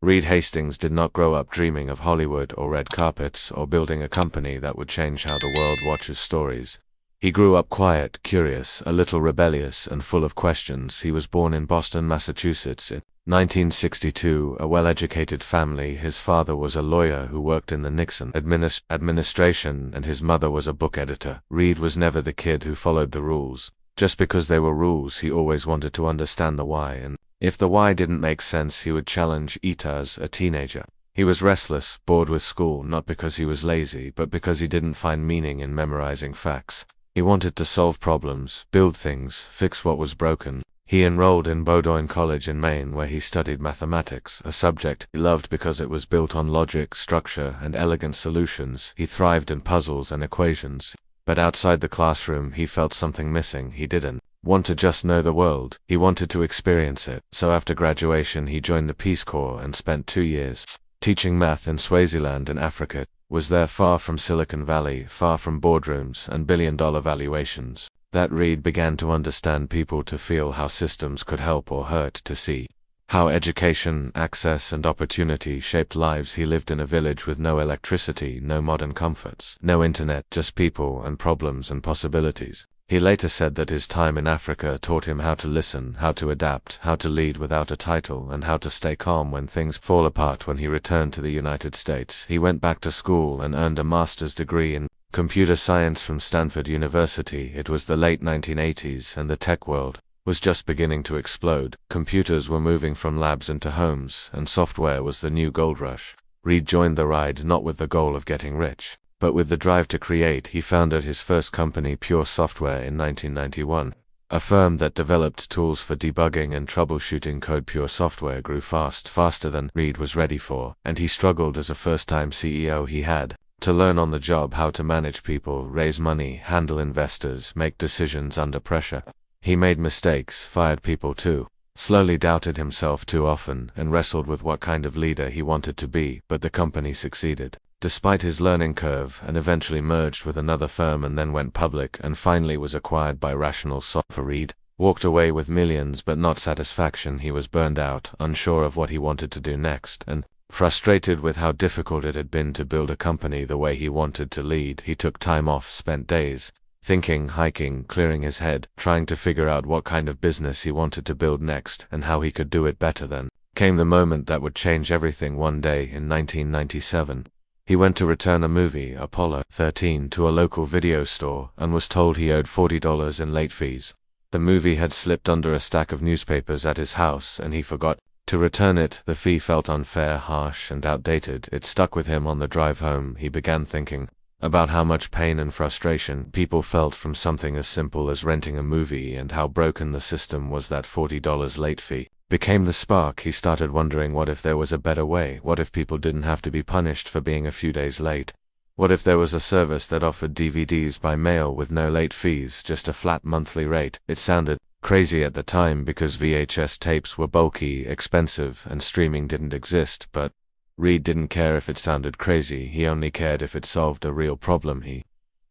Reed Hastings did not grow up dreaming of Hollywood or red carpets or building a company that would change how the world watches stories. He grew up quiet, curious, a little rebellious, and full of questions. He was born in Boston, Massachusetts in 1962, a well-educated family. His father was a lawyer who worked in the Nixon administration, and his mother was a book editor. Reed was never the kid who followed the rules. Just because they were rules, he always wanted to understand the why, and if the why didn't make sense, he would challenge it as a teenager. He was restless, bored with school, not because he was lazy, but because he didn't find meaning in memorizing facts. He wanted to solve problems, build things, fix what was broken. He enrolled in Bowdoin College in Maine, where he studied mathematics, a subject he loved because it was built on logic, structure, and elegant solutions. He thrived in puzzles and equations. But outside the classroom, he felt something missing. He didn't want to just know the world, he wanted to experience it. So after graduation, he joined the Peace Corps and spent 2 years teaching math in Swaziland in Africa. Was there, far from Silicon Valley, far from boardrooms and billion-dollar valuations, that Reed began to understand people, to feel how systems could help or hurt, to see how education, access, and opportunity shaped lives. He lived in a village with no electricity, no modern comforts, no internet, just people and problems and possibilities. He later said that his time in Africa taught him how to listen, how to adapt, how to lead without a title, and how to stay calm when things fall apart. When he returned to the United States, he went back to school and earned a master's degree in computer science from Stanford University. It was the late 1980s, and the tech world was just beginning to explode. Computers were moving from labs into homes, and software was the new gold rush. Reed joined the ride not with the goal of getting rich, but with the drive to create. He founded his first company, Pure Software, in 1991, a firm that developed tools for debugging and troubleshooting code. Pure Software grew faster than Reed was ready for, and he struggled as a first-time CEO. He had to learn on the job how to manage people, raise money, handle investors, make decisions under pressure. He made mistakes, fired people too, slowly doubted himself too often, and wrestled with what kind of leader he wanted to be, but the company succeeded despite his learning curve, and eventually merged with another firm and then went public and finally was acquired by Rational Software. Reed walked away with millions but not satisfaction. He was burned out, unsure of what he wanted to do next, and frustrated with how difficult it had been to build a company the way he wanted to lead. He took time off, spent days thinking, hiking, clearing his head, trying to figure out what kind of business he wanted to build next and how he could do it better. Then came the moment that would change everything. One day in 1997, he went to return a movie, Apollo 13, to a local video store and was told he owed $40 in late fees. The movie had slipped under a stack of newspapers at his house and he forgot to return it. The fee felt unfair, harsh, and outdated. It stuck with him on the drive home. He began thinking about how much pain and frustration people felt from something as simple as renting a movie, and how broken the system was. That $40 late fee became the spark. He started wondering, what if there was a better way? What if people didn't have to be punished for being a few days late? What if there was a service that offered DVDs by mail with no late fees, just a flat monthly rate? It sounded crazy at the time because VHS tapes were bulky, expensive, and streaming didn't exist, but Reed didn't care if it sounded crazy. He only cared if it solved a real problem. He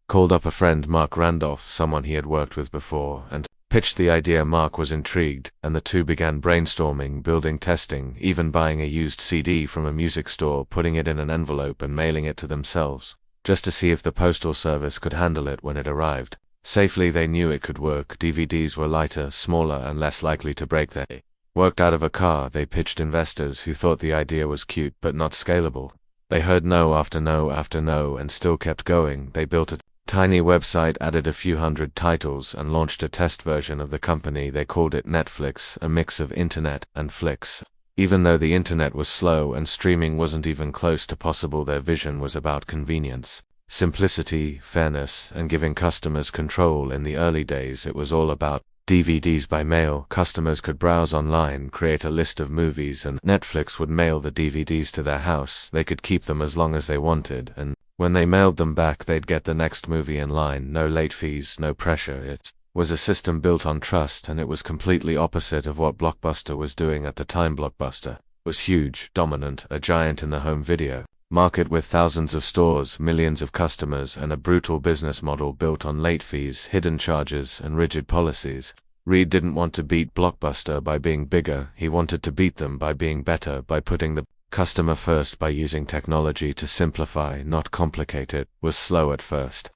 called up a friend, Mark Randolph, someone he had worked with before, and pitched the idea. Mark was intrigued, and the two began brainstorming, building, testing, even buying a used CD from a music store, putting it in an envelope and mailing it to themselves, just to see if the postal service could handle it when it arrived safely. They knew it could work. DVDs were lighter, smaller, and less likely to break. They worked out of a car. They pitched investors who thought the idea was cute but not scalable. They heard no after no after no and still kept going. They built a tiny website, added a few hundred titles, and launched a test version of the company. They called it Netflix, a mix of internet and flicks. Even though the internet was slow and streaming wasn't even close to possible, their vision was about convenience, simplicity, fairness, and giving customers control. In the early days, it was all about DVDs by mail. Customers could browse online, create a list of movies, and Netflix would mail the DVDs to their house. They could keep them as long as they wanted, and when they mailed them back, they'd get the next movie in line. No late fees, no pressure. It was a system built on trust, and it was completely opposite of what Blockbuster was doing at the time. Blockbuster was huge, dominant, a giant in the home video market with thousands of stores, millions of customers, and a brutal business model built on late fees, hidden charges, and rigid policies. Reed didn't want to beat Blockbuster by being bigger. He wanted to beat them by being better, by putting the Customer first by using technology to simplify, not complicate it, was slow at first.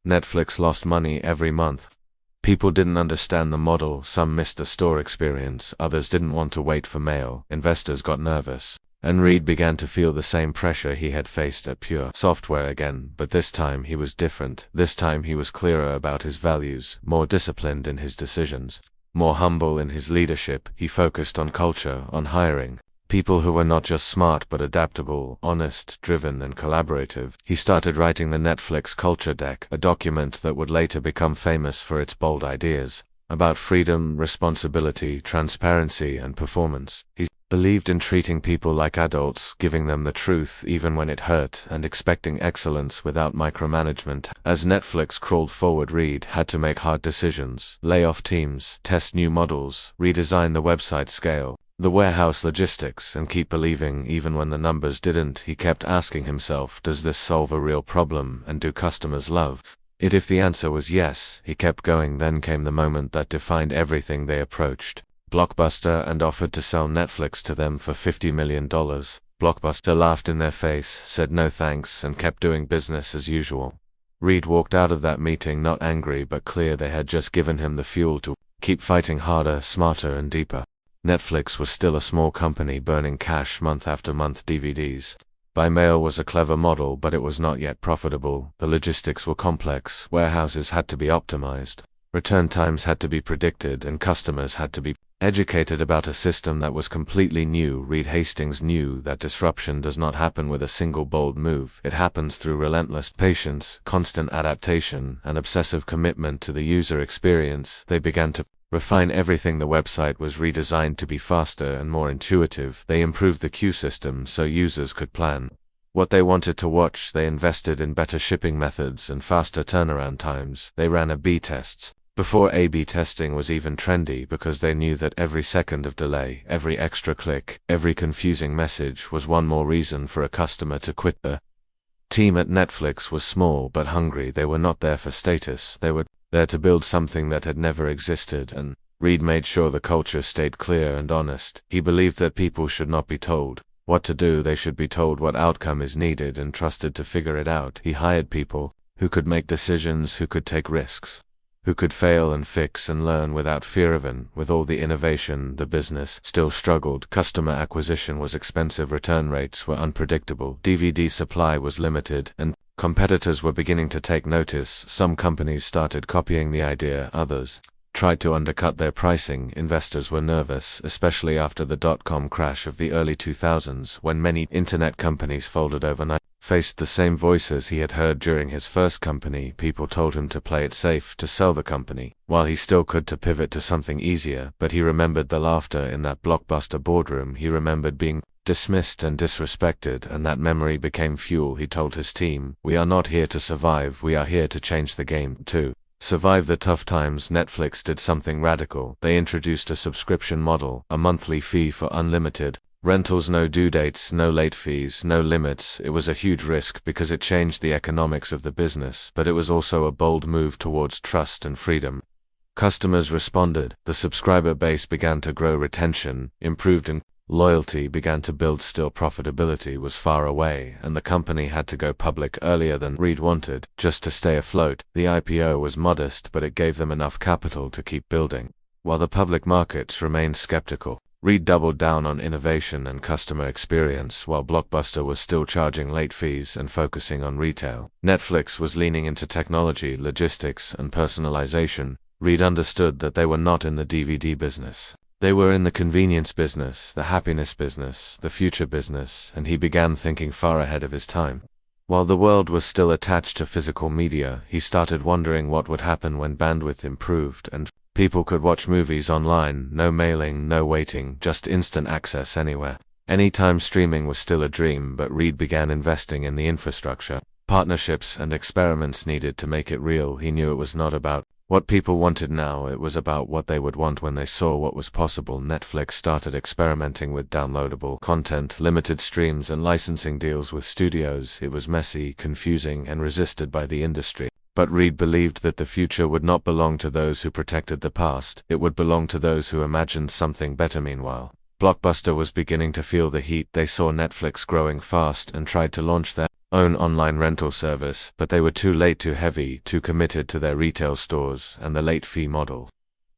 Netflix lost money every month. People didn't understand the model, some missed the store experience, others didn't want to wait for mail, investors got nervous. And Reed began to feel the same pressure he had faced at Pure Software again, but this time he was different. This time he was clearer about his values, more disciplined in his decisions, more humble in his leadership. He focused on culture, on hiring people who were not just smart but adaptable, honest, driven, and collaborative. He started writing the Netflix Culture Deck, a document that would later become famous for its bold ideas about freedom, responsibility, transparency, and performance. He believed in treating people like adults, giving them the truth even when it hurt, and expecting excellence without micromanagement. As Netflix crawled forward, Reed had to make hard decisions, lay off teams, test new models, redesign the website scale, the warehouse logistics, and keep believing even when the numbers didn't. He kept asking himself, does this solve a real problem, and do customers love it? If the answer was yes, he kept going. Then came the moment that defined everything they approached. Blockbuster and offered to sell Netflix to them for $50 million. Blockbuster laughed in their face, said no thanks, and kept doing business as usual. Reed walked out of that meeting not angry but clear. They had just given him the fuel to keep fighting harder, smarter, and deeper. Netflix was still a small company burning cash month after month. DVDs by mail was a clever model, but it was not yet profitable. The logistics were complex, warehouses had to be optimized, return times had to be predicted, and customers had to be educated about a system that was completely new. Reed Hastings knew that disruption does not happen with a single bold move. It happens through relentless patience, constant adaptation, and obsessive commitment to the user experience. They began to refine everything. The website was redesigned to be faster and more intuitive. They improved the queue system so users could plan what they wanted to watch. They invested in better shipping methods and faster turnaround times. They ran A/B tests before A/B testing was even trendy, because they knew that every second of delay, every extra click, every confusing message was one more reason for a customer to quit. The team at Netflix was small but hungry. They were not there for status. They were there to build something that had never existed, and Reed made sure the culture stayed clear and honest. He believed that people should not be told what to do, they should be told what outcome is needed and trusted to figure it out. He hired people who could make decisions, who could take risks, who could fail and fix and learn without fear of it. With all the innovation, the business still struggled. Customer acquisition was expensive, return rates were unpredictable, DVD supply was limited, and competitors were beginning to take notice. Some companies started copying the idea, others tried to undercut their pricing. Investors were nervous, especially after the dot-com crash of the early 2000s, when many internet companies folded overnight. Faced the same voices he had heard during his first company. People told him to play it safe, to sell the company, while he still could, to pivot to something easier. But he remembered the laughter in that Blockbuster boardroom. He remembered being dismissed and disrespected, and that memory became fuel. He told his team, "We are not here to survive, we are here to change the game." To survive the tough times, Netflix did something radical. They introduced a subscription model, a monthly fee for unlimited rentals, no due dates, no late fees, no limits. It was a huge risk because it changed the economics of the business, but it was also a bold move towards trust and freedom. Customers responded. The subscriber base began to grow, retention improved, and loyalty began to build. Still, profitability was far away, and the company had to go public earlier than Reed wanted, just to stay afloat. The IPO was modest, but it gave them enough capital to keep building. While the public markets remained skeptical, Reed doubled down on innovation and customer experience. While Blockbuster was still charging late fees and focusing on retail, Netflix was leaning into technology, logistics, and personalization. Reed understood that they were not in the DVD business. They were in the convenience business, the happiness business, the future business, and he began thinking far ahead of his time. While the world was still attached to physical media, he started wondering what would happen when bandwidth improved and people could watch movies online. No mailing, no waiting, just instant access anywhere, anytime. Streaming was still a dream, but Reed began investing in the infrastructure, partnerships, and experiments needed to make it real. He knew it was not about what people wanted now, it was about what they would want when they saw what was possible. Netflix started experimenting with downloadable content, limited streams, and licensing deals with studios. It was messy, confusing, and resisted by the industry. But Reed believed that the future would not belong to those who protected the past, it would belong to those who imagined something better. Meanwhile, Blockbuster was beginning to feel the heat. They saw Netflix growing fast and tried to launch their own online rental service, but they were too late, too heavy, too committed to their retail stores and the late fee model.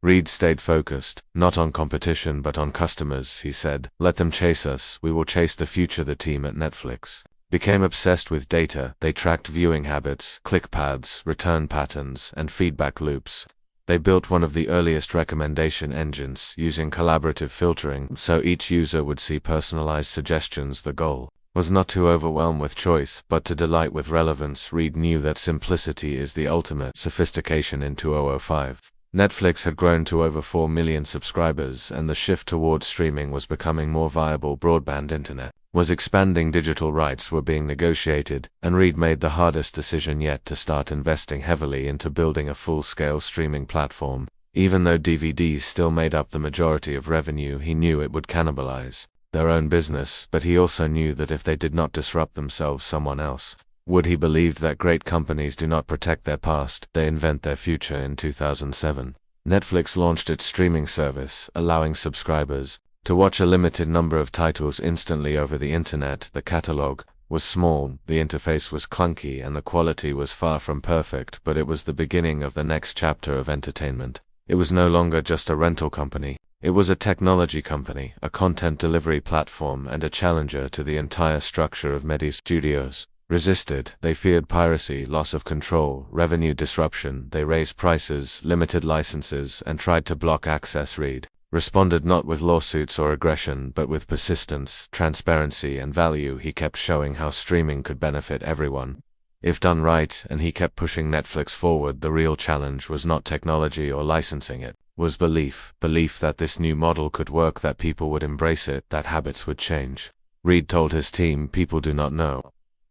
Reed stayed focused, not on competition but on customers. He said, "Let them chase us, we will chase the future." The team at Netflix became obsessed with data. They tracked viewing habits, click paths, return patterns, and feedback loops. They built one of the earliest recommendation engines, using collaborative filtering, so each user would see personalized suggestions. The goal was not to overwhelm with choice, but to delight with relevance. Reed knew that simplicity is the ultimate sophistication. In 2005, Netflix had grown to over 4 million subscribers, and the shift towards streaming was becoming more viable. Broadband internet was expanding, digital rights were being negotiated, and Reed made the hardest decision yet to start investing heavily into building a full-scale streaming platform. Even though DVDs still made up the majority of revenue, he knew it would cannibalize their own business, but he also knew that if they did not disrupt themselves, someone else would. He believed that great companies do not protect their past, they invent their future. In 2007, Netflix launched its streaming service, allowing subscribers to watch a limited number of titles instantly over the internet. The catalog was small, the interface was clunky, and the quality was far from perfect, but it was the beginning of the next chapter of entertainment. It was no longer just a rental company. It was a technology company, a content delivery platform, and a challenger to the entire structure of media studios. Resisted, they feared piracy, loss of control, revenue disruption. They raised prices, limited licenses, and tried to block access. Reed responded not with lawsuits or aggression, but with persistence, transparency, and value. He kept showing how streaming could benefit everyone if done right, and he kept pushing Netflix forward. The real challenge was not technology or licensing, it was belief that this new model could work, that people would embrace it, that habits would change. Reed told his team, "People do not know.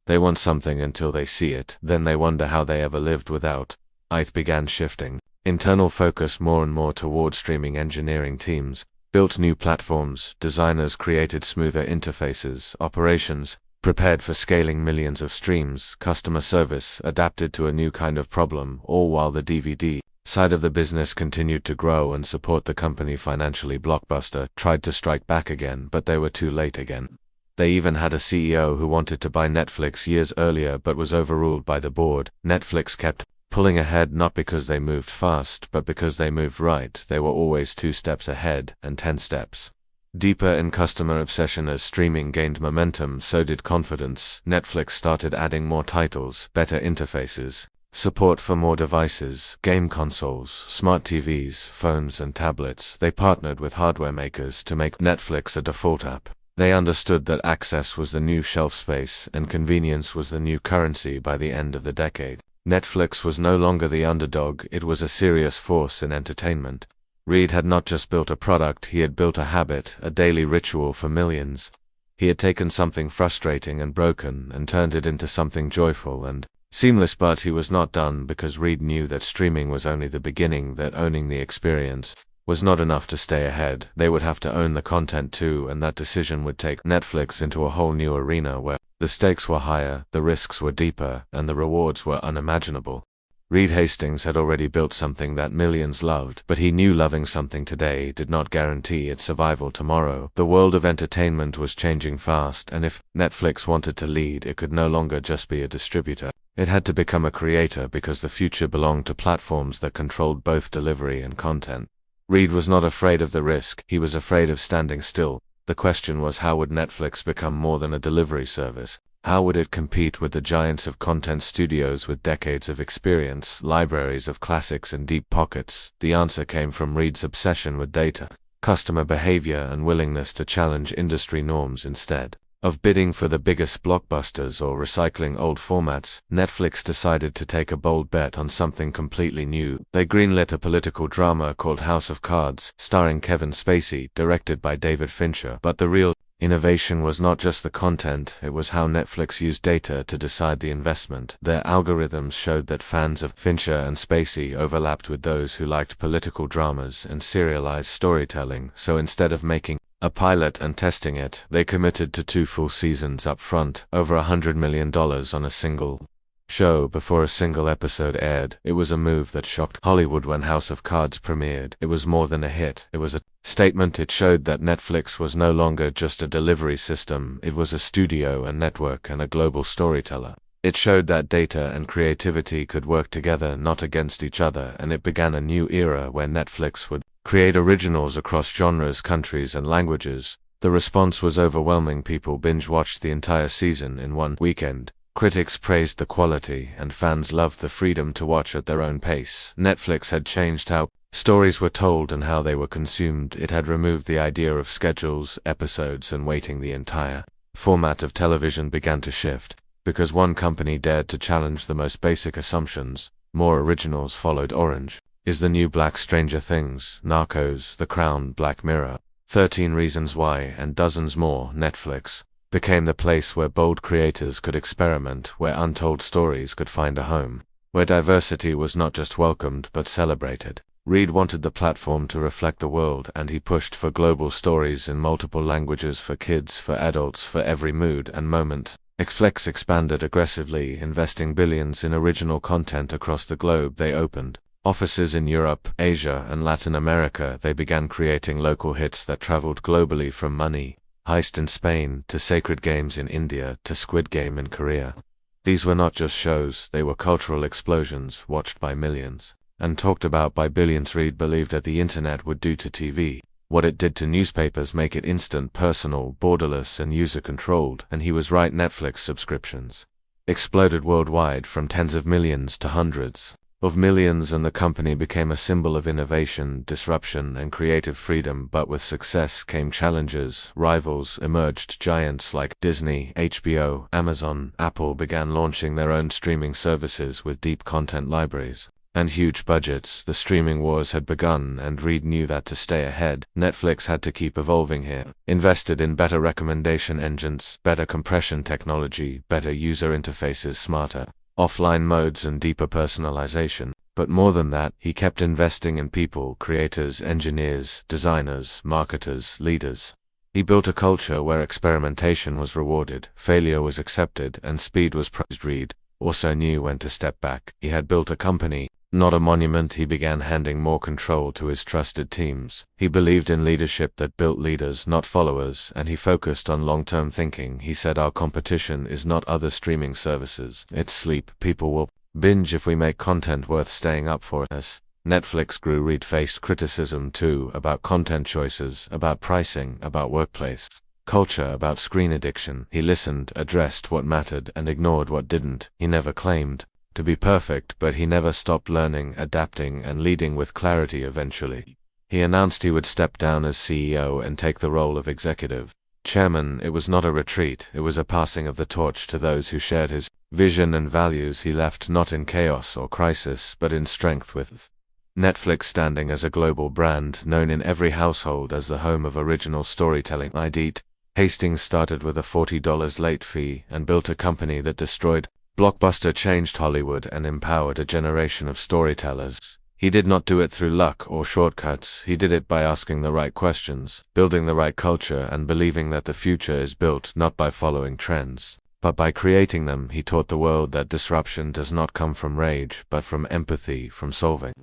They want something until they see it, then they wonder how they ever lived without." IT began shifting internal focus more and more toward streaming. Engineering teams built new platforms, designers created smoother interfaces, operations prepared for scaling millions of streams, customer service adapted to a new kind of problem, all while the DVD side of the business continued to grow and support the company financially. Blockbuster tried to strike back again, but they were too late again. They even had a CEO who wanted to buy Netflix years earlier but was overruled by the board. Netflix kept pulling ahead, not because they moved fast, but because they moved right. They were always 2 steps ahead, and 10 steps deeper in customer obsession. As streaming gained momentum, so did confidence. Netflix started adding more titles, better interfaces, support for more devices, game consoles, smart TVs, phones, and tablets. They partnered with hardware makers to make Netflix a default app. They understood that access was the new shelf space, and convenience was the new currency. By the end of the decade, Netflix was no longer the underdog, it was a serious force in entertainment. Reed had not just built a product, he had built a habit, a daily ritual for millions. He had taken something frustrating and broken and turned it into something joyful and seamless. But he was not done, because Reed knew that streaming was only the beginning, that owning the experience was not enough to stay ahead. They would have to own the content too, and that decision would take Netflix into a whole new arena where the stakes were higher, the risks were deeper, and the rewards were unimaginable. Reed Hastings had already built something that millions loved, but he knew loving something today did not guarantee its survival tomorrow. The world of entertainment was changing fast, and if Netflix wanted to lead, it could no longer just be a distributor. It had to become a creator, because the future belonged to platforms that controlled both delivery and content. Reed was not afraid of the risk, he was afraid of standing still. The question was, how would Netflix become more than a delivery service? How would it compete with the giants of content studios with decades of experience, libraries of classics, and deep pockets? The answer came from Reed's obsession with data, customer behavior, and willingness to challenge industry norms. Instead of bidding for the biggest blockbusters or recycling old formats, Netflix decided to take a bold bet on something completely new. They greenlit a political drama called House of Cards, starring Kevin Spacey, directed by David Fincher. But the real innovation was not just the content, it was how Netflix used data to decide the investment. Their algorithms showed that fans of Fincher and Spacey overlapped with those who liked political dramas and serialized storytelling, so instead of making a pilot and testing it, they committed to 2 full seasons up front, over $100 million on a single show before a single episode aired. It was a move that shocked Hollywood when House of Cards premiered. It was more than a hit. It was a statement. It showed that Netflix was no longer just a delivery system. It was a studio, a network, and a global storyteller. It showed that data and creativity could work together, not against each other, and it began a new era where Netflix would create originals across genres, countries, and languages. The response was overwhelming. People binge-watched the entire season in one weekend. Critics praised the quality, and fans loved the freedom to watch at their own pace. Netflix had changed how stories were told and how they were consumed. It had removed the idea of schedules, episodes, and waiting. The entire format of television began to shift. Because one company dared to challenge the most basic assumptions, more originals followed. Orange is the New Black, Stranger Things, Narcos, The Crown, Black Mirror, 13 Reasons Why, and dozens more. Netflix became the place where bold creators could experiment, where untold stories could find a home, where diversity was not just welcomed but celebrated. Reed wanted the platform to reflect the world, and he pushed for global stories in multiple languages for kids, for adults, for every mood and moment. Netflix expanded aggressively, investing billions in original content across the globe. They opened offices in Europe, Asia, and Latin America. They began creating local hits that traveled globally, from Money Heist in Spain, to Sacred Games in India, to Squid Game in Korea. These were not just shows, they were cultural explosions, watched by millions, and talked about by billions. Reed believed that the internet would do to TV what it did to newspapers, make it instant, personal, borderless, and user-controlled, and he was right. Netflix subscriptions exploded worldwide, from tens of millions to hundreds of millions, and the company became a symbol of innovation, disruption, and creative freedom. But with success came challenges. Rivals emerged. Giants like Disney, HBO, Amazon, Apple began launching their own streaming services with deep content libraries and huge budgets. The streaming wars had begun, and Reed knew that to stay ahead, Netflix had to keep evolving. Here invested in better recommendation engines, better compression technology, better user interfaces, smarter offline modes, and deeper personalization. But more than that, he kept investing in people, creators, engineers, designers, marketers, leaders. He built a culture where experimentation was rewarded, failure was accepted, and speed was praised. Reed also knew when to step back. He had built a company, not a monument. He began handing more control to his trusted teams. He believed in leadership that built leaders, not followers, and he focused on long-term thinking. He said, "Our competition is not other streaming services, it's sleep. People will binge if we make content worth staying up for." As Netflix grew, Reed faced criticism too, about content choices, about pricing, about workplace culture, about screen addiction. He listened, addressed what mattered, and ignored what didn't. He never claimed to be perfect, but he never stopped learning, adapting, and leading with clarity. Eventually, he announced he would step down as CEO and take the role of executive chairman. It was not a retreat, it was a passing of the torch to those who shared his vision and values. He left not in chaos or crisis, but in strength, with Netflix standing as a global brand, known in every household as the home of original storytelling. Reed Hastings started with a $40 late fee and built a company that destroyed Blockbuster, changed Hollywood, and empowered a generation of storytellers. He did not do it through luck or shortcuts. He did it by asking the right questions, building the right culture, and believing that the future is built not by following trends, but by creating them. He taught the world that disruption does not come from rage, but from empathy, from solving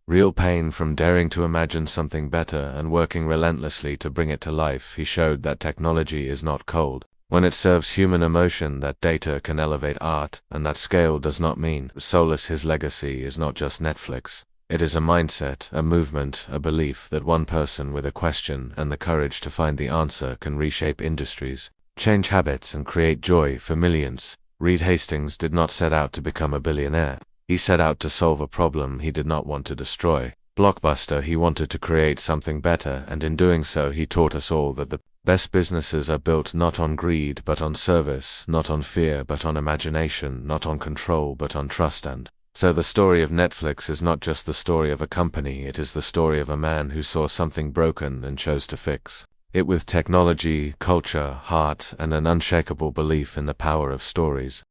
real pain, from daring to imagine something better and working relentlessly to bring it to life. He showed that technology is not cold when it serves human emotion, that data can elevate art, and that scale does not mean soulless. His legacy is not just Netflix. It is a mindset, a movement, a belief that one person with a question and the courage to find the answer can reshape industries, change habits, and create joy for millions. Reed Hastings did not set out to become a billionaire. He set out to solve a problem he did not want to destroy. Blockbuster, he wanted to create something better, and in doing so he taught us all that the best businesses are built not on greed but on service, not on fear but on imagination, not on control but on trust. And so the story of Netflix is not just the story of a company, it is the story of a man who saw something broken and chose to fix it with technology, culture, heart, and an unshakable belief in the power of stories.